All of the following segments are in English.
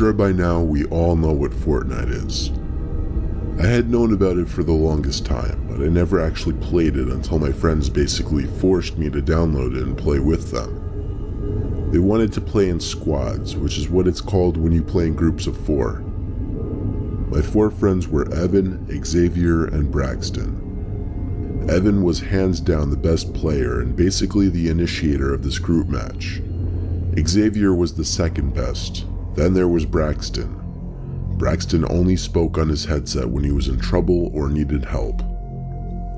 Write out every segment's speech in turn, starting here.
sure by now we all know what Fortnite is. I had known about it for the longest time, but I never actually played it until my friends basically forced me to download it and play with them. They wanted to play in squads, which is what it's called when you play in groups of 4. My 4 friends were Evan, Xavier, and Braxton. Evan was hands down the best player and basically the initiator of this group match. Xavier was the second best. Then there was Braxton. Braxton only spoke on his headset when he was in trouble or needed help.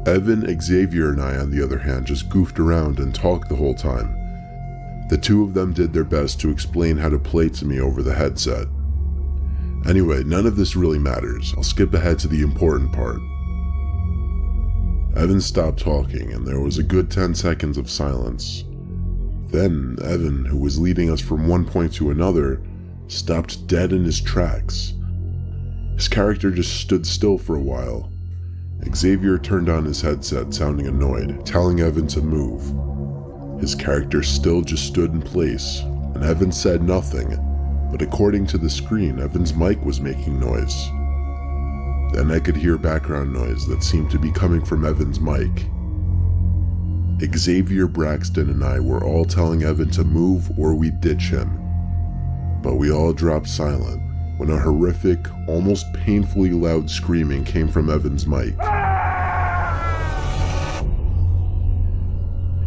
Evan, Xavier, and I, on the other hand, just goofed around and talked the whole time. The two of them did their best to explain how to play to me over the headset. Anyway, none of this really matters. I'll skip ahead to the important part. Evan stopped talking, and there was a good 10 seconds of silence. Then, Evan, who was leading us from one point to another, stopped dead in his tracks. His character just stood still for a while. Xavier turned on his headset, sounding annoyed, telling Evan to move. His character still just stood in place, and Evan said nothing, but according to the screen, Evan's mic was making noise. Then I could hear background noise that seemed to be coming from Evan's mic. Xavier, Braxton, and I were all telling Evan to move or we'd ditch him. But we all dropped silent when a horrific, almost painfully loud screaming came from Evan's mic.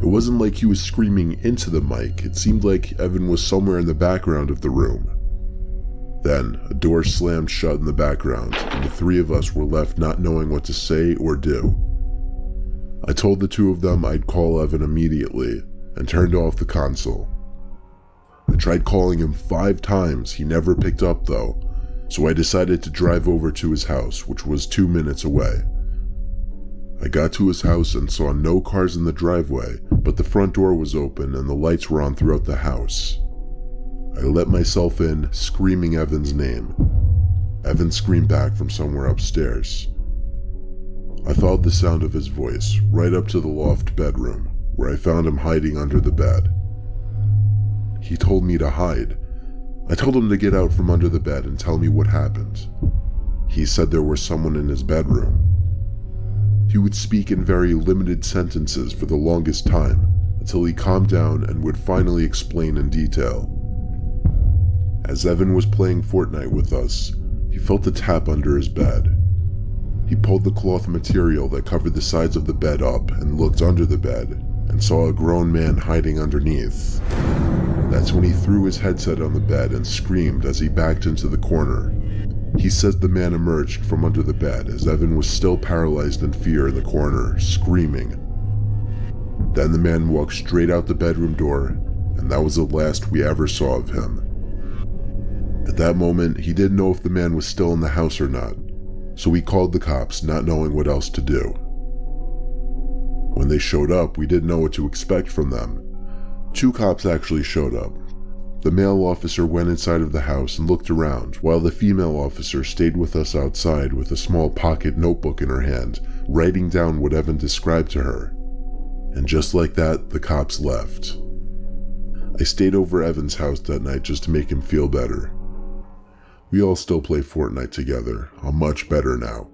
It wasn't like he was screaming into the mic, it seemed like Evan was somewhere in the background of the room. Then, a door slammed shut in the background, and the 3 of us were left not knowing what to say or do. I told the 2 of them I'd call Evan immediately, and turned off the console. I tried calling him 5 times, he never picked up though, so I decided to drive over to his house, which was 2 minutes away. I got to his house and saw no cars in the driveway, but the front door was open and the lights were on throughout the house. I let myself in, screaming Evan's name. Evan screamed back from somewhere upstairs. I followed the sound of his voice right up to the loft bedroom, where I found him hiding under the bed. He told me to hide. I told him to get out from under the bed and tell me what happened. He said there was someone in his bedroom. He would speak in very limited sentences for the longest time, until he calmed down and would finally explain in detail. As Evan was playing Fortnite with us, he felt a tap under his bed. He pulled the cloth material that covered the sides of the bed up and looked under the bed, and saw a grown man hiding underneath. That's when he threw his headset on the bed and screamed as he backed into the corner. He says the man emerged from under the bed as Evan was still paralyzed in fear in the corner, screaming. Then the man walked straight out the bedroom door, and that was the last we ever saw of him. At that moment, he didn't know if the man was still in the house or not, so we called the cops, not knowing what else to do. When they showed up, we didn't know what to expect from them. 2 cops actually showed up. The male officer went inside of the house and looked around, while the female officer stayed with us outside with a small pocket notebook in her hand, writing down what Evan described to her. And just like that, the cops left. I stayed over Evan's house that night just to make him feel better. We all still play Fortnite together. I'm much better now.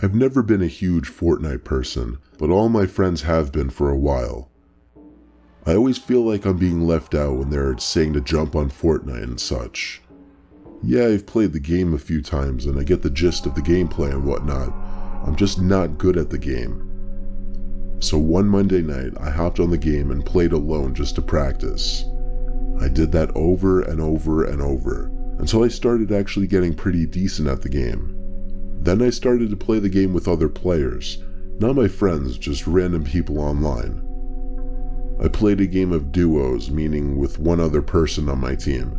I've never been a huge Fortnite person, but all my friends have been for a while. I always feel like I'm being left out when they're saying to jump on Fortnite and such. Yeah, I've played the game a few times and I get the gist of the gameplay and whatnot. I'm just not good at the game. So one Monday night, I hopped on the game and played alone just to practice. I did that over and over and over, until I started actually getting pretty decent at the game. Then I started to play the game with other players, not my friends, just random people online. I played a game of duos, meaning with one other person on my team.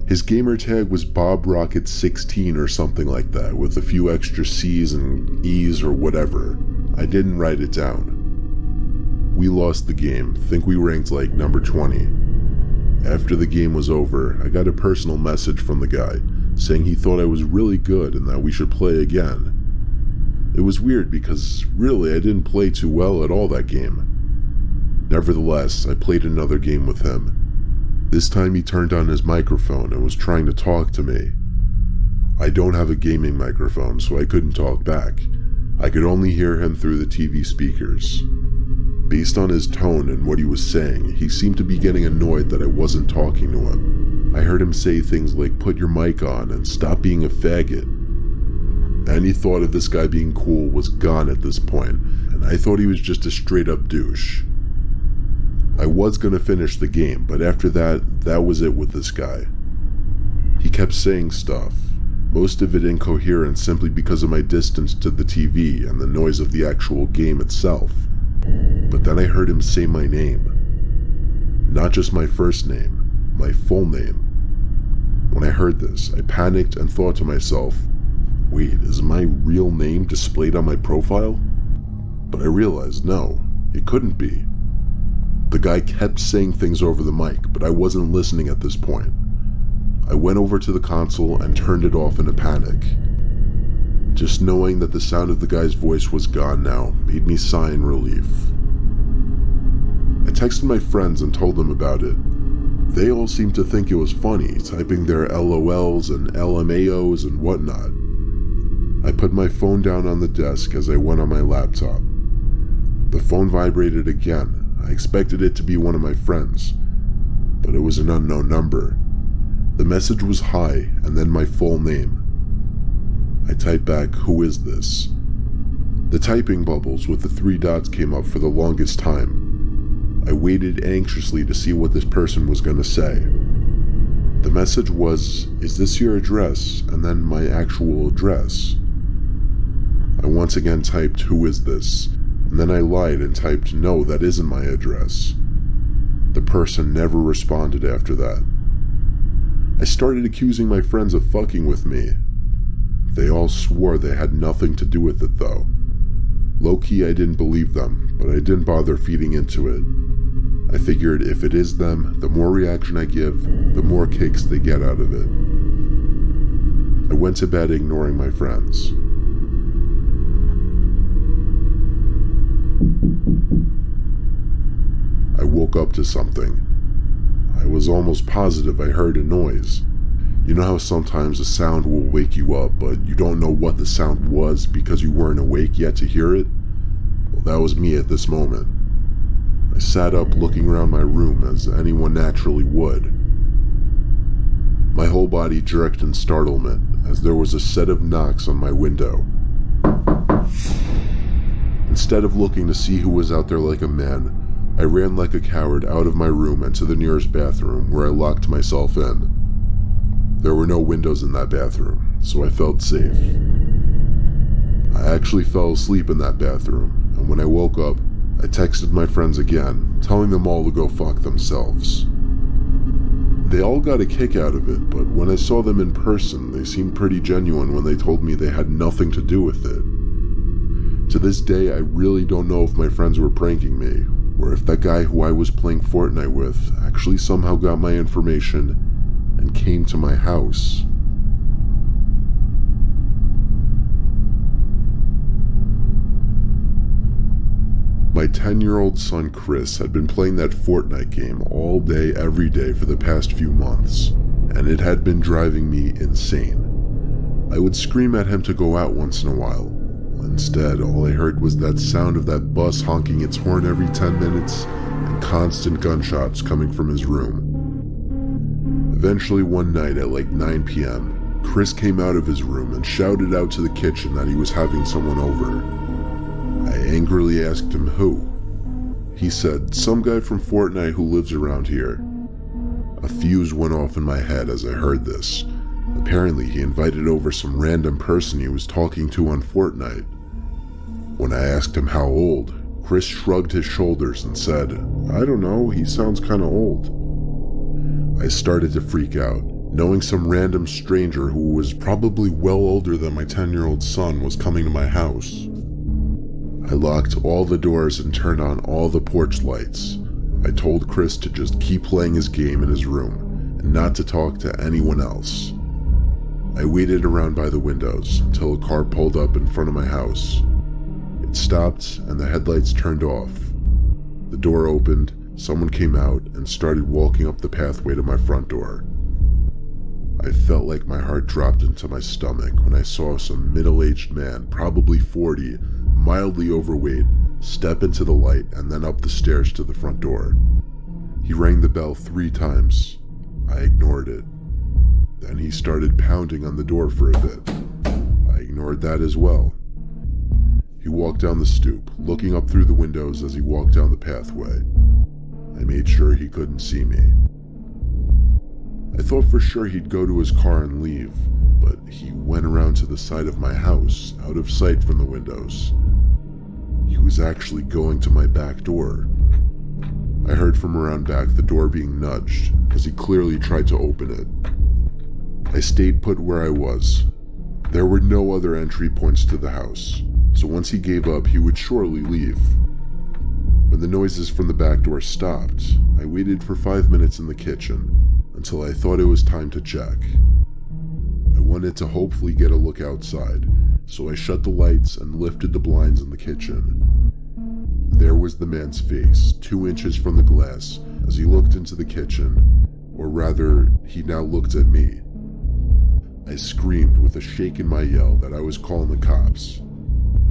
His gamer tag was BobRocket16 or something like that, with a few extra C's and E's or whatever. I didn't write it down. We lost the game, think we ranked like number 20. After the game was over, I got a personal message from the guy, saying he thought I was really good and that we should play again. It was weird because really I didn't play too well at all that game. Nevertheless, I played another game with him. This time he turned on his microphone and was trying to talk to me. I don't have a gaming microphone, so I couldn't talk back. I could only hear him through the TV speakers. Based on his tone and what he was saying, he seemed to be getting annoyed that I wasn't talking to him. I heard him say things like, "Put your mic on and stop being a faggot." Any thought of this guy being cool was gone at this point, and I thought he was just a straight up douche. I was gonna finish the game, but after that was it with this guy. He kept saying stuff, most of it incoherent simply because of my distance to the TV and the noise of the actual game itself. But then I heard him say my name. Not just my first name, my full name. When I heard this, I panicked and thought to myself, wait, is my real name displayed on my profile? But I realized no, it couldn't be. The guy kept saying things over the mic, but I wasn't listening at this point. I went over to the console and turned it off in a panic. Just knowing that the sound of the guy's voice was gone now made me sigh in relief. I texted my friends and told them about it. They all seemed to think it was funny, typing their LOLs and LMAOs and whatnot. I put my phone down on the desk as I went on my laptop. The phone vibrated again. I expected it to be one of my friends, but it was an unknown number. The message was hi, and then my full name. I typed back, "Who is this?" The typing bubbles with the 3 dots came up for the longest time. I waited anxiously to see what this person was going to say. The message was, "Is this your address?" and then my actual address. I once again typed, "Who is this?" and then I lied and typed, "No, that isn't my address." The person never responded after that. I started accusing my friends of fucking with me. They all swore they had nothing to do with it though. Low-key, I didn't believe them, but I didn't bother feeding into it. I figured if it is them, the more reaction I give, the more kicks they get out of it. I went to bed ignoring my friends. I woke up to something. I was almost positive I heard a noise. You know how sometimes a sound will wake you up, but you don't know what the sound was because you weren't awake yet to hear it? Well, that was me at this moment. I sat up looking around my room as anyone naturally would. My whole body jerked in startlement as there was a set of knocks on my window. Instead of looking to see who was out there like a man, I ran like a coward out of my room and to the nearest bathroom where I locked myself in. There were no windows in that bathroom, so I felt safe. I actually fell asleep in that bathroom, and when I woke up, I texted my friends again, telling them all to go fuck themselves. They all got a kick out of it, but when I saw them in person, they seemed pretty genuine when they told me they had nothing to do with it. To this day, I really don't know if my friends were pranking me, or if that guy who I was playing Fortnite with actually somehow got my information and came to my house. My 10-year-old son Chris had been playing that Fortnite game all day every day for the past few months, and it had been driving me insane. I would scream at him to go out once in a while. Instead, all I heard was that sound of that bus honking its horn every 10 minutes and constant gunshots coming from his room. Eventually one night at like 9 p.m., Chris came out of his room and shouted out to the kitchen that he was having someone over. I angrily asked him who. He said, "Some guy from Fortnite who lives around here." A fuse went off in my head as I heard this. Apparently he invited over some random person he was talking to on Fortnite. When I asked him how old, Chris shrugged his shoulders and said, "I don't know, he sounds kinda old." I started to freak out, knowing some random stranger who was probably well older than my 10-year-old son was coming to my house. I locked all the doors and turned on all the porch lights. I told Chris to just keep playing his game in his room and not to talk to anyone else. I waited around by the windows until a car pulled up in front of my house. It stopped and the headlights turned off. The door opened, someone came out, and started walking up the pathway to my front door. I felt like my heart dropped into my stomach when I saw some middle-aged man, probably 40, mildly overweight, step into the light and then up the stairs to the front door. He rang the bell 3 times. I ignored it. Then he started pounding on the door for a bit. I ignored that as well. He walked down the stoop, looking up through the windows as he walked down the pathway. I made sure he couldn't see me. I thought for sure he'd go to his car and leave, but he went around to the side of my house, out of sight from the windows. He was actually going to my back door. I heard from around back the door being nudged, as he clearly tried to open it. I stayed put where I was. There were no other entry points to the house, so once he gave up, he would surely leave. When the noises from the back door stopped, I waited for 5 minutes in the kitchen, until I thought it was time to check. I wanted to hopefully get a look outside, so I shut the lights and lifted the blinds in the kitchen. There was the man's face, 2 inches from the glass, as he looked into the kitchen, or rather, he now looked at me. I screamed with a shake in my yell that I was calling the cops.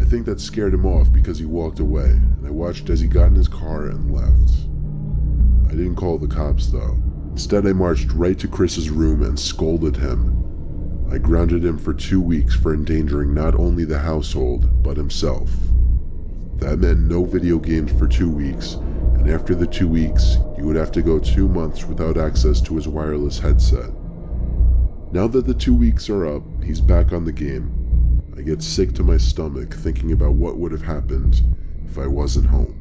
I think that scared him off because he walked away, and I watched as he got in his car and left. I didn't call the cops though. Instead, I marched right to Chris's room and scolded him. I grounded him for 2 weeks for endangering not only the household, but himself. That meant no video games for 2 weeks, and after the 2 weeks, he would have to go 2 months without access to his wireless headset. Now that the 2 weeks are up, he's back on the game. I get sick to my stomach thinking about what would have happened if I wasn't home.